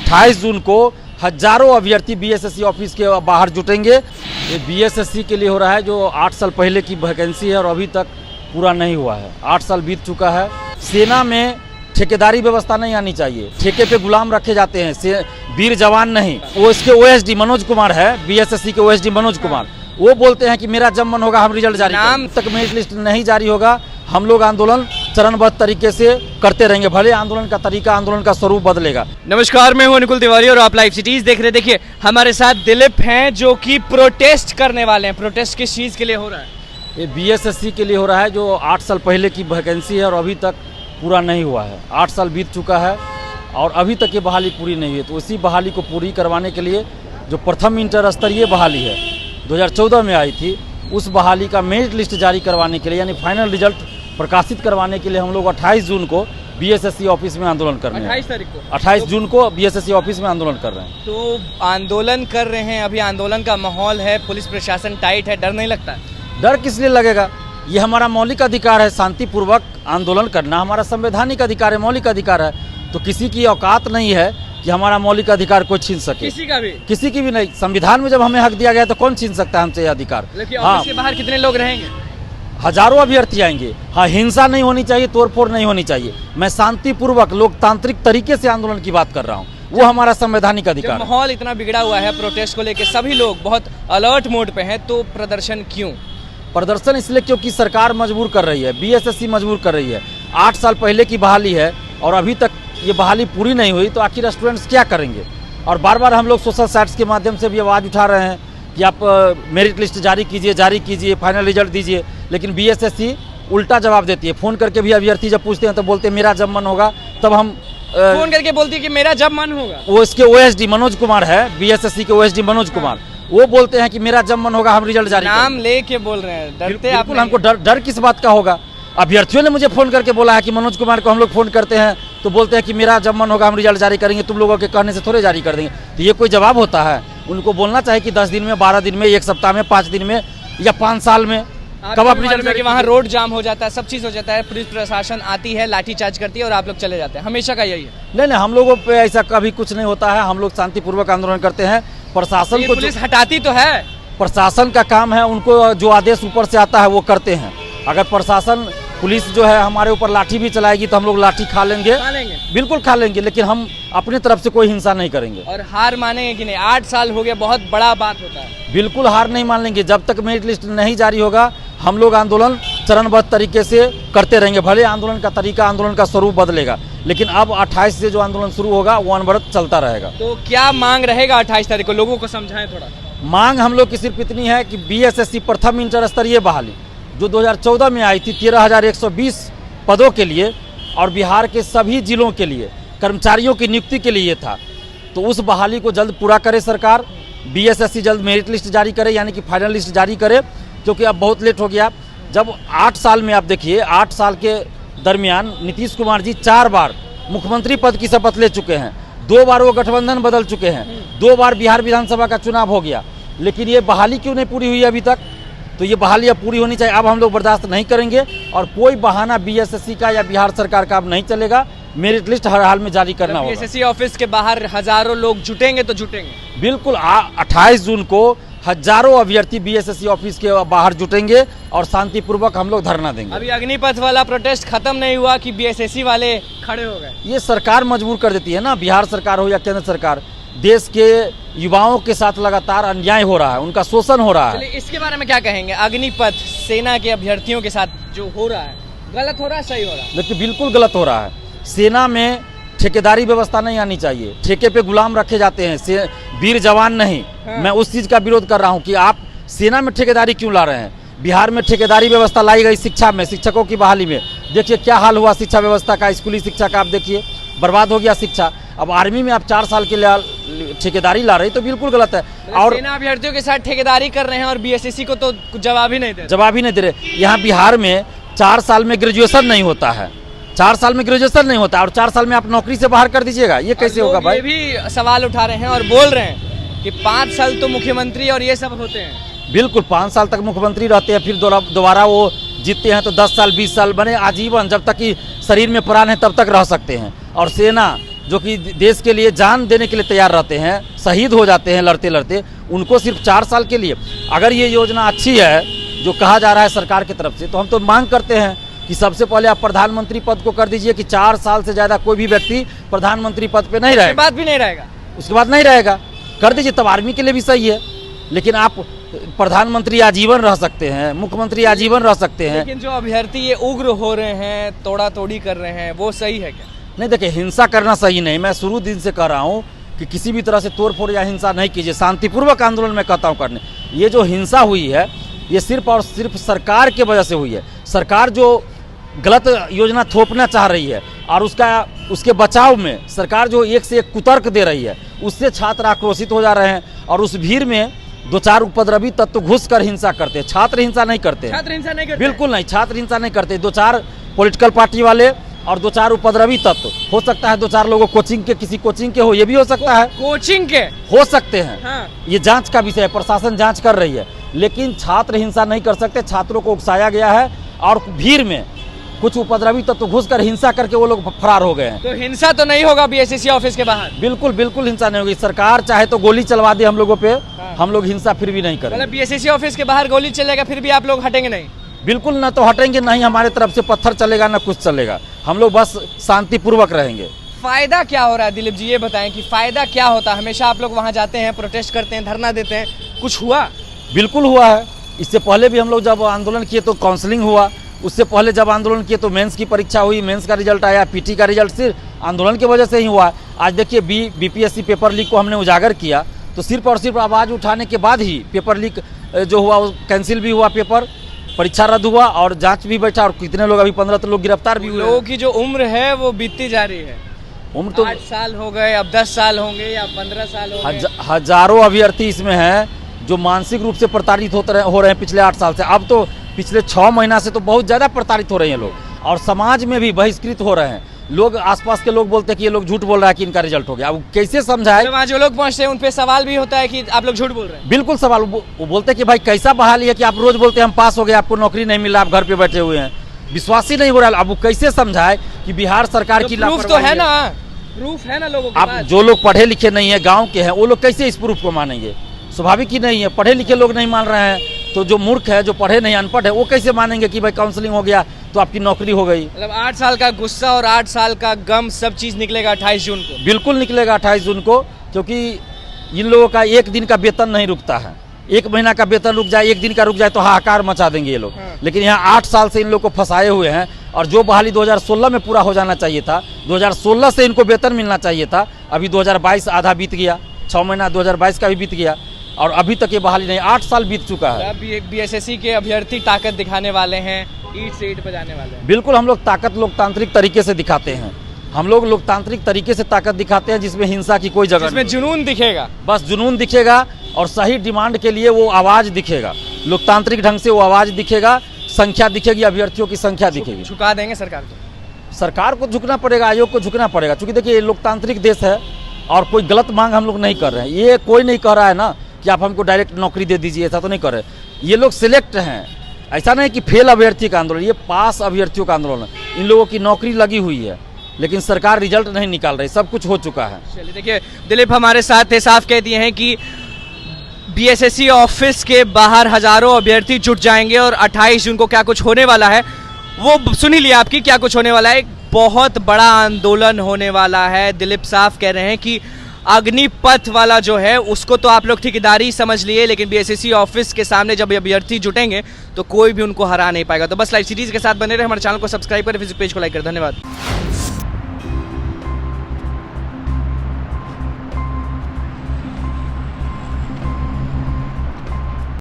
28 जून को हजारों अभ्यर्थी बीएसएससी ऑफिस के बाहर जुटेंगे। ये बीएसएससी के लिए हो रहा है जो 8 साल पहले की वैकेंसी है और अभी तक पूरा नहीं हुआ है। 8 साल बीत चुका है। सेना में ठेकेदारी व्यवस्था नहीं आनी चाहिए, ठेके पे गुलाम रखे जाते हैं, वीर जवान नहीं। वो इसके ओएसडी मनोज कुमार है, बीएसएससी के ओएसडी मनोज कुमार, वो बोलते हैं कि मेरा जब मन होगा हम रिजल्ट जारी करेंगे। तक मेरिट लिस्ट नहीं जारी होगा हम लोग आंदोलन चरणबद्ध तरीके से करते रहेंगे, भले आंदोलन का तरीका, आंदोलन का स्वरूप बदलेगा। नमस्कार, मैं हूं अनुकुल तिवारी और आप लाइव सिटीज देख रहे हैं। देखिए हमारे साथ दिलीप हैं जो कि प्रोटेस्ट करने वाले हैं। प्रोटेस्ट किस चीज़ के लिए हो रहा है? ये बीएसएससी के लिए हो रहा है जो 8 साल पहले की वैकेंसी है और अभी तक पूरा नहीं हुआ है। 8 साल बीत चुका है और अभी तक ये बहाली पूरी नहीं हुई। तो उसी बहाली को पूरी करवाने के लिए जो प्रथम इंटर स्तरीय बहाली है 2014 में आई थी, उस बहाली का मेरिट लिस्ट जारी करवाने के लिए यानी फाइनल रिजल्ट प्रकाशित करवाने के लिए हम लोग 28 जून को बीएसएससी ऑफिस में आंदोलन कर रहे हैं। 28 तारीख को 28 जून को बीएसएससी ऑफिस में आंदोलन कर रहे हैं। तो आंदोलन कर रहे हैं, अभी आंदोलन का माहौल है, पुलिस प्रशासन टाइट है, डर नहीं लगता? डर किस लिए लगेगा? ये हमारा मौलिक अधिकार है, शांतिपूर्वक आंदोलन करना हमारा संवैधानिक अधिकार है, मौलिक अधिकार है। तो किसी की औकात नहीं है कि हमारा मौलिक अधिकार कोई छीन सके, किसी की भी नहीं। संविधान में जब हमें हक दिया गया तो कौन छीन सकता है हमसे ये अधिकार? ऑफिस के बाहर कितने लोग रहेंगे? हजारों अभ्यर्थी आएंगे। हाँ, हिंसा नहीं होनी चाहिए, तोड़फोड़ नहीं होनी चाहिए। मैं शांतिपूर्वक लोकतांत्रिक तरीके से आंदोलन की बात कर रहा हूँ, वो हमारा संवैधानिक अधिकार। माहौल इतना बिगड़ा हुआ है प्रोटेस्ट को लेकर, सभी लोग बहुत अलर्ट मोड पे हैं, तो प्रदर्शन क्यों? प्रदर्शन इसलिए क्योंकि सरकार मजबूर कर रही है, बीएसएससी मजबूर कर रही है। 8 साल पहले की बहाली है और अभी तक ये बहाली पूरी नहीं हुई, तो आखिर स्टूडेंट्स क्या करेंगे? और बार बार हम लोग सोशल साइट्स के माध्यम से भी आवाज़ उठा रहे हैं कि आप मेरिट लिस्ट जारी कीजिए, फाइनल रिजल्ट दीजिए, लेकिन बीएसएससी उल्टा जवाब देती है। फ़ोन करके भी अभ्यर्थी जब पूछते हैं तो बोलते हैं मेरा जब मन होगा तब हम फ़ोन करके बोलती है कि मेरा जब मन होगा। वो इसके ओएसडी मनोज कुमार है, बीएसएससी के ओएसडी मनोज कुमार, वो बोलते हैं कि मेरा जब मन होगा हम रिजल्ट जारी नाम लेके बोल रहे हैं। डरते आप? बिल्कुल, हमको डर किस बात का होगा? अभ्यर्थियों ने मुझे फ़ोन करके बोला है कि मनोज कुमार को हम लोग फ़ोन करते हैं तो बोलते हैं कि मेरा जब मन होगा हम रिजल्ट जारी करेंगे, तुम लोगों के कहने से थोड़े जारी कर देंगे। तो ये कोई जवाब होता है? उनको बोलना चाहिए कि 10 दिन में, 12 दिन में, 1 सप्ताह में, 5 दिन में या 5 साल में कब आप रिजल्ट में? वहाँ रोड जाम हो जाता है, सब चीज़ हो जाता है, पुलिस प्रशासन आती है, लाठीचार्ज करती है और आप लोग चले जाते हैं। हमेशा का यही है? नहीं, हम लोगों पे ऐसा कभी कुछ नहीं होता है। हम लोग शांतिपूर्वक आंदोलन करते हैं। प्रशासन को पुलिस हटाती तो है, प्रशासन का काम है, उनको जो आदेश ऊपर से आता है वो करते हैं। अगर प्रशासन, पुलिस जो है हमारे ऊपर लाठी भी चलाएगी तो हम लोग लाठी खा लेंगे, बिल्कुल खा लेंगे, लेकिन हम अपनी तरफ से कोई हिंसा नहीं करेंगे। और हार मानेंगे कि नहीं? 8 साल हो गया, बहुत बड़ा बात होता है। बिल्कुल हार नहीं मान लेंगे। जब तक मेरिट लिस्ट नहीं जारी होगा हम लोग आंदोलन चरणबद्ध तरीके से करते रहेंगे, भले आंदोलन का तरीका, आंदोलन का स्वरूप बदलेगा, लेकिन अब 28 से जो आंदोलन शुरू होगा वो अनवरत चलता रहेगा। तो क्या मांग रहेगा 28 तारीख को? लोगों को समझाएं थोड़ा। मांग हम लोग की सिर्फ इतनी है कि बीएसएससी प्रथम इंटर स्तरीय बहाली जो 2014 में आई थी 13,120 पदों के लिए और बिहार के सभी जिलों के लिए कर्मचारियों की नियुक्ति के लिए था, तो उस बहाली को जल्द पूरा करे सरकार। बीएसएससी जल्द मेरिट लिस्ट जारी करे, यानी कि फाइनल लिस्ट जारी करे, क्योंकि अब बहुत लेट हो गया। जब 8 साल में आप देखिए, 8 साल के दरमियान नीतीश कुमार जी 4 बार मुख्यमंत्री पद की शपथ ले चुके हैं, 2 बार वो गठबंधन बदल चुके हैं, 2 बार बिहार विधानसभा का चुनाव हो गया, लेकिन ये बहाली क्यों नहीं पूरी हुई अभी तक? तो ये बहाली अब पूरी होनी चाहिए। अब हम लोग बर्दाश्त नहीं करेंगे और कोई बहाना बीएसएससी का या बिहार सरकार का अब नहीं चलेगा। मेरिट लिस्ट हर हाल में जारी करना होगा। बीएसएससी ऑफिस के बाहर हजारों लोग जुटेंगे तो जुटेंगे, बिल्कुल। 28 जून को हजारों अभ्यर्थी बीएसएससी ऑफिस के बाहर जुटेंगे और शांतिपूर्वक हम लोग धरना देंगे। अभी अग्निपथ वाला प्रोटेस्ट खत्म नहीं हुआ कि बीएसएससी वाले खड़े हो गए? ये सरकार मजबूर कर देती है ना, बिहार सरकार हो या केंद्र सरकार। देश के युवाओं के साथ लगातार अन्याय हो रहा है, उनका शोषण हो रहा है। इसके बारे में क्या कहेंगे? अग्निपथ सेना के अभ्यर्थियों के साथ जो हो रहा है, गलत हो रहा है, सही हो रहा है? देखिए, बिल्कुल गलत हो रहा है। सेना में ठेकेदारी व्यवस्था नहीं आनी चाहिए, ठेके पे गुलाम रखे जाते हैं, वीर जवान नहीं। मैं उस चीज़ का विरोध कर रहा हूँ कि आप सेना में ठेकेदारी क्यों ला रहे हैं। बिहार में ठेकेदारी व्यवस्था लाई गई शिक्षा में, शिक्षकों की बहाली में। देखिए क्या हाल हुआ शिक्षा व्यवस्था का, स्कूली शिक्षा का। आप देखिए बर्बाद हो गया शिक्षा। अब आर्मी में आप 4 साल के लिए ठेकेदारी ला रही तो बिल्कुल गलत है। और सेना अभ्यर्थियों के साथ ठेकेदारी कर रहे हैं और बीएसएससी को तो जवाब ही नहीं दे रहे। यहाँ बिहार में 4 साल में ग्रेजुएशन नहीं होता है, 4 साल में ग्रेजुएशन नहीं होता और 4 साल में आप नौकरी से बाहर कर दीजिएगा, ये कैसे होगा भाई? ये भी सवाल उठा रहे हैं और बोल रहे हैं कि 5 साल तो मुख्यमंत्री और ये सब होते हैं। बिल्कुल, 5 साल तक मुख्यमंत्री रहते हैं, फिर दोबारा वो जीतते हैं तो 10 साल 20 साल बने आजीवन, जब तक कि शरीर में प्राण है तब तक रह सकते हैं। और सेना जो कि देश के लिए जान देने के लिए तैयार रहते हैं, शहीद हो जाते हैं लड़ते लड़ते, उनको सिर्फ 4 साल के लिए। अगर ये योजना अच्छी है जो कहा जा रहा है सरकार की तरफ से, तो हम तो मांग करते हैं कि सबसे पहले आप प्रधानमंत्री पद को कर दीजिए कि 4 साल से ज़्यादा कोई भी व्यक्ति प्रधानमंत्री पद पे नहीं रहेगा, बात भी नहीं रहेगा, उसके बाद नहीं रहेगा, कर दीजिए, तब आर्मी के लिए भी सही है। लेकिन आप प्रधानमंत्री आजीवन रह सकते हैं, मुख्यमंत्री आजीवन रह सकते हैं। लेकिन जो अभ्यर्थी ये उग्र हो रहे हैं, तोड़ा तोड़ी कर रहे हैं, वो सही है क्या? नहीं, देखिए, हिंसा करना सही नहीं। मैं शुरू दिन से कह रहा हूँ कि किसी भी तरह से तोड़फोड़ या हिंसा नहीं कीजिए, शांतिपूर्वक आंदोलन में कहता हूँ करने। ये जो हिंसा हुई है ये सिर्फ और सिर्फ सरकार के वजह से हुई है। सरकार जो गलत योजना थोपना चाह रही है और उसके बचाव में सरकार जो एक से एक कुतर्क दे रही है, उससे छात्र आक्रोशित हो जा रहे हैं और उस भीड़ में 2-4 उपद्रवी तत्व घुस कर हिंसा करते हैं। छात्र हिंसा नहीं करते, छात्र हिंसा नहीं करते, बिल्कुल नहीं, छात्र हिंसा नहीं करते। 2-4 पॉलिटिकल पार्टी वाले और 2-4 उपद्रवी तत्व, हो सकता है 2-4 लोगों कोचिंग के, किसी कोचिंग के हो, ये भी हो सकता है, कोचिंग के हो सकते हैं। हाँ। ये जांच का विषय है, प्रशासन जांच कर रही है, लेकिन छात्र हिंसा नहीं कर सकते। छात्रों को उकसाया गया है और भीड़ में कुछ उपद्रवी तत्व घुसकर हिंसा करके वो लोग फरार हो गए हैं। तो हिंसा तो नहीं होगा बीएसएससी ऑफिस के बाहर? बिल्कुल बिल्कुल हिंसा नहीं होगी। सरकार चाहे तो गोली चलवा दे हम लोगों पे, हम लोग हिंसा फिर भी नहीं करेंगे। मतलब बीएसएससी ऑफिस के बाहर गोली चलेगा फिर भी आप लोग हटेंगे नहीं? बिल्कुल ना, तो हटेंगे नहीं, हमारे तरफ से पत्थर चलेगा ना कुछ चलेगा, हम लोग बस शांतिपूर्वक रहेंगे। फायदा क्या हो रहा है दिलीप जी, ये बताएं कि फायदा क्या होता है? हमेशा आप लोग वहाँ जाते हैं, प्रोटेस्ट करते हैं, धरना देते हैं, कुछ हुआ? बिल्कुल हुआ है। इससे पहले भी हम लोग जब आंदोलन किए तो काउंसलिंग हुआ, उससे पहले जब आंदोलन किए तो मेंस की परीक्षा हुई, मेंस का रिजल्ट आया, पीटी का रिजल्ट सिर्फ आंदोलन की वजह से ही हुआ। आज देखिए बीपीएससी पेपर लीक को हमने उजागर किया तो सिर्फ और सिर्फ आवाज़ उठाने के बाद ही पेपर लीक जो हुआ वो कैंसिल भी हुआ, पेपर परीक्षा रद्द हुआ और जांच भी बैठा और कितने लोग, अभी 15 लोग गिरफ्तार भी हुए। लोगों की जो उम्र है वो बीतती जा रही है। उम्र तो 8 साल हो गए, अब 10 साल होंगे या 15 साल हो गए। हजारों अभ्यर्थी इसमें हैं जो मानसिक रूप से प्रताड़ित हो रहे हैं पिछले 8 साल से। अब तो पिछले 6 महीना से तो बहुत ज़्यादा प्रताड़ित हो रहे हैं लोग और समाज में भी बहिष्कृत हो रहे हैं लोग। आसपास के लोग बोलते हैं कि ये लोग झूठ बोल रहा है कि इनका रिजल्ट हो गया। अब कैसे समझाए? वहाँ जो लोग पहुँचते हैं उन पे सवाल भी होता है कि आप लोग झूठ बोल रहे हैं। बिल्कुल सवाल, वो बोलते हैं कि भाई कैसा बहाली है कि आप रोज बोलते हैं हम पास हो गए, आपको नौकरी नहीं मिला, आप घर पे बैठे हुए हैं, विश्वास ही नहीं हो रहा है। अब वो कैसे समझाए कि बिहार सरकार की प्रूफ तो है ना, प्रूफ है ना लोगों के आप पास। जो लोग पढ़े लिखे नहीं है, गाँव के हैं, वो लोग कैसे इस प्रूफ को मानेंगे? स्वाभाविक ही नहीं है। पढ़े लिखे लोग नहीं मान रहे हैं तो जो मूर्ख है, जो पढ़े नहीं, अनपढ़ है, वो कैसे मानेंगे कि भाई काउंसलिंग हो गया तो आपकी नौकरी हो गई? मतलब 8 साल का गुस्सा और 8 साल का गम सब चीज निकलेगा 28 जून को। बिल्कुल निकलेगा 28 जून को, क्योंकि इन लोगों का एक दिन का वेतन नहीं रुकता है। 1 महीना का वेतन रुक जाए, 1 दिन का रुक जाए तो हाहाकार मचा देंगे ये लोग। लेकिन यहाँ 8 साल से इन लोग को फंसाए हुए हैं और जो बहाली 2016 में पूरा हो जाना चाहिए था, 2016 से इनको वेतन मिलना चाहिए था, अभी 2022 आधा बीत गया, 6 महीना 2022 का भी बीत गया और अभी तक ये बहाली नहीं। 8 साल बीत चुका है। अब बीएसएससी के अभ्यर्थी ताकत दिखाने वाले हैं, ईट से ईट बजाने वाले हैं। बिल्कुल, हम लोग ताकत लोकतांत्रिक तरीके से दिखाते हैं। हम लोग लोकतांत्रिक तरीके से ताकत दिखाते हैं जिसमें हिंसा की कोई जगह नहीं, जिसमें जुनून दिखेगा, बस जुनून दिखेगा और सही डिमांड के लिए वो आवाज़ दिखेगा, लोकतांत्रिक ढंग से वो आवाज़ दिखेगा, संख्या दिखेगी, अभ्यर्थियों की संख्या दिखेगी। झुका देंगे सरकार को? सरकार को झुकना पड़ेगा, आयोग को झुकना पड़ेगा, क्योंकि देखिए ये लोकतांत्रिक देश है और कोई गलत मांग हम लोग नहीं कर रहे हैं। ये कोई नहीं कह रहा है ना कि आप हमको डायरेक्ट नौकरी दे दीजिए, ऐसा तो नहीं कर रहे। ये लोग सिलेक्ट हैं, ऐसा नहीं कि फेल अभ्यर्थी का आंदोलन, ये पास अभ्यर्थियों का आंदोलन है। इन लोगों की नौकरी लगी हुई है लेकिन सरकार रिजल्ट नहीं निकाल रही, सब कुछ हो चुका है। चलिए, देखिए दिलीप हमारे साथ थे, साफ कह दिए हैं कि बीएसएससी ऑफिस के बाहर हजारों अभ्यर्थी जुट जाएंगे और 28 जून को क्या कुछ होने वाला है वो सुन ही लिया आपकी, क्या कुछ होने वाला है। एक बहुत बड़ा आंदोलन होने वाला है। दिलीप साफ कह रहे हैं कि अग्निपथ वाला जो है उसको तो आप लोग ठेकेदारी समझ लिए, लेकिन बीएसएससी ऑफिस के सामने जब अभ्यर्थी जुटेंगे तो कोई भी उनको हरा नहीं पाएगा। तो बस लाइव सीरीज के साथ बने रहे, हमारे चैनल को सब्सक्राइब करें, फेसबुक पेज को लाइक करें। धन्यवाद।